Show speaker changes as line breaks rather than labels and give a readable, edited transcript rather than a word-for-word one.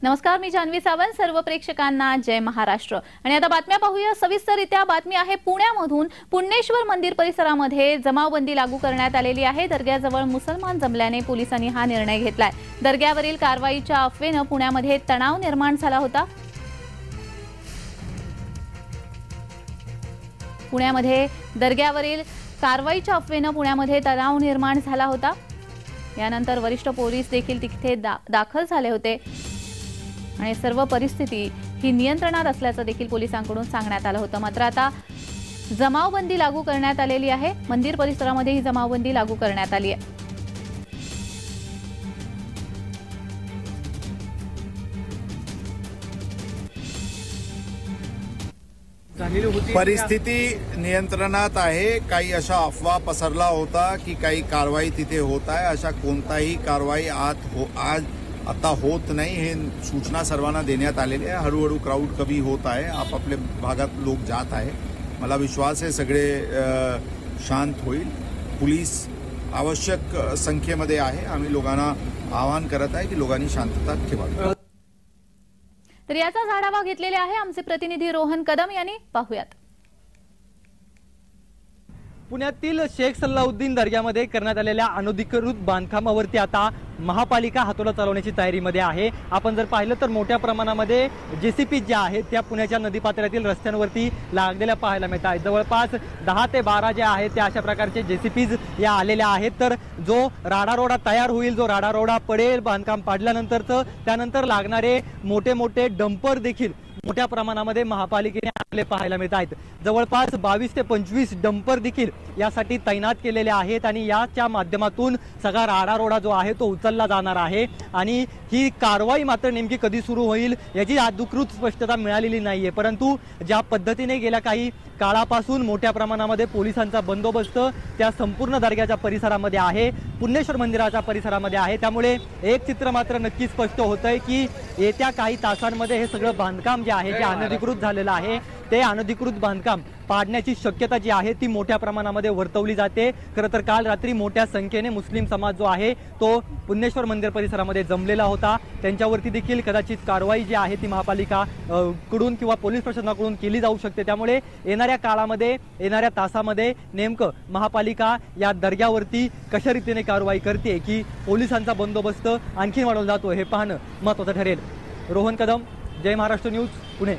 नमस्कार, मी जान्हवी सावंत. सर्व प्रेक्षकांना जय महाराष्ट्र. आणि आता बातम्या पाहूया सविस्तररित्या. बातमी आहे पुण्यामधून. पुण्येश्वर मंदिर परिसरामध्ये जमावबंदी लागू करण्यात आलेली आहे. दर्ग्याजवळ मुसलमान जमल्याने पोलिसांनी हा निर्णय घेतलाय. दर्ग्यावरील कारवाईच्या अफवेनं पुण्यामध्ये तणाव निर्माण झाला होता. पुण्यामध्ये दर्ग्यावरील कारवाईच्या अफवेनं पुण्यामध्ये तणाव निर्माण झाला होता. यानंतर वरिष्ठ पोलीस देखील तिथे दाखल झाले होते आणि सर्व परिस्थिती ही नियंत्रणात असल्याचं देखील पोलिसांकडून सांगण्यात आलं होतं. मात्र आता जमावबंदी लागू करण्यात आलेली आहे. मंदिर परिसरामध्ये ही जमावबंदी लागू करण्यात आली आहे.
परिस्थिती नियंत्रणात आहे. काही अशा अफवा पसरला होता की काही कारवाई तिथे होत आहे. अशा कोणताही कारवाई आता होत नाही. हे सूचना सर्वांना देण्यात आलेली आहे. हळूहळू क्राऊड कमी होत आहे. आपापल्या भागात लोक जात आहे. मला विश्वास आहे सगळे शांत होईल. पोलीस आवश्यक संख्येमध्ये आहे. आम्ही लोकांना आवाहन करत आहे की लोकांनी शांतता ठेवावी.
तर याचाच आढावा घेतलेला आहे आमचे प्रतिनिधी रोहन कदम यांनी. पाहूयात.
पुण्यातील शेख सल्लाउद्दीन दर्ग्यामध्ये करण्यात आलेल्या अनधिकृत बांधकामावरती आता महापालिका हातोला चालवण्याची तयारीमध्ये आहे. आपण जर पाहिलं तर मोठ्या प्रमाणामध्ये जेसीपी ज्या आहेत त्या पुण्याच्या नदीपात्रातील रस्त्यांवरती लागलेल्या पाहायला मिळत आहेत. जवळपास 10 ते 12 ज्या आहेत त्या अशा प्रकारचे जेसीपीज या आलेल्या आहेत. तर जो राडारोडा तयार होईल, जो राडारोडा पडेल बांधकाम पाडल्यानंतरचं, त्यानंतर लागणारे मोठे मोठे डंपर देखील मोठ्या प्रमाणामध्ये महापालिकेने आपले पाहायला मिळत आहेत. जवळपास 22 ते 25 डंपर देखील यासाठी तैनात केलेले आहेत आणि याच्या माध्यमातून सगळा राडारोडा जो आहे तो उचलला जाणार आहे. आणि ही कारवाई मात्र नेमकी कधी सुरू होईल याची अधिकृत स्पष्टता मिळालेली नाहीये. परंतु ज्या पद्धतीने गेल्या काही काळापासून मोठ्या प्रमाणामध्ये पोलिसांचा बंदोबस्त त्या संपूर्ण दर्ग्याच्या परिसरामध्ये आहे, पुण्येश्वर मंदिराच्या परिसरामध्ये आहे, त्यामुळे एक चित्र मात्र नक्की स्पष्ट होतंय की येत्या काही तासांमध्ये हे सगळं बांधकाम जे आहे जे अनधिकृत झालेलं आहे ते अनधिकृत बांधकाम पाडण्याची शक्यता जी आहे ती मोठ्या प्रमाणामध्ये वर्तवली जाते. खरं तर काल रात्री मोठ्या संख्येने मुस्लिम समाज जो आहे तो पुण्येश्वर मंदिर परिसरामध्ये जमलेला होता. त्यांच्यावरती देखील कदाचित कारवाई जी आहे ती महापालिका कडून किंवा पोलीस प्रशासनाकडून केली जाऊ शकते. त्यामुळे येणाऱ्या काळामध्ये, येणाऱ्या तासामध्ये नेमकं महापालिका या दर्ग्यावरती कशा रीतीने कारवाई करते की पोलिसांचा बंदोबस्त आणखी वाढवला जातो हे पाहणं महत्त्वाचं ठरेल. रोहन कदम, जय महाराष्ट्र न्यूज, पुणे.